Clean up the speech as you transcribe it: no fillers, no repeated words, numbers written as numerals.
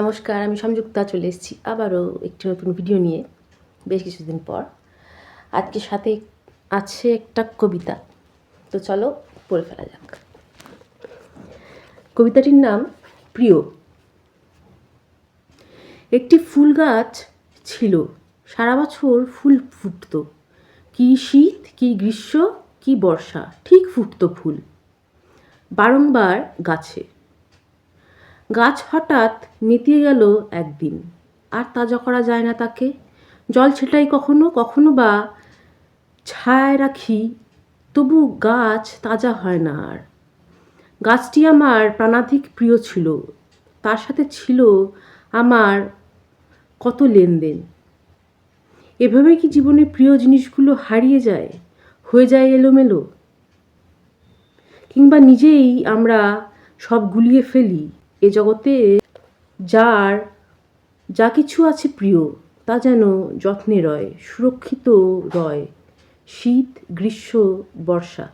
নমস্কার, আমি সংযুক্তা চলে এসেছি আবারও একটি নতুন ভিডিও নিয়ে বেশ কিছুদিন পর। আজকে সাথে আছে একটা কবিতা, তো চলো পড়ে ফেলা যাক। কবিতাটির নাম প্রিয়। একটি ফুল গাছ ছিল, সারা বছর ফুল ফুটত, কি শীত কি গ্রীষ্ম কি বর্ষা ঠিক ফুটত ফুল বারংবার গাছে। গাছ হঠাৎ নেতিয়ে গেল একদিন, আর তাজা করা যায় না তাকে। জল ছেটাই কখনো কখনো বা ছায়ায় রাখি, তবু গাছ তাজা হয় না আর। গাছটি আমার প্রাণাধিক প্রিয় ছিল, তার সাথে ছিল আমার কত লেনদেন। এভাবে কি জীবনের প্রিয় জিনিসগুলো হারিয়ে যায়, হয়ে যায় এলোমেলো? কিংবা নিজেই আমরা সব গুলিয়ে ফেলি এ জগতে? যা কিছু আছে প্রিয়, তা যেন যত্নে রয়, সুরক্ষিত রয় শীত গ্রীষ্ম বর্ষা।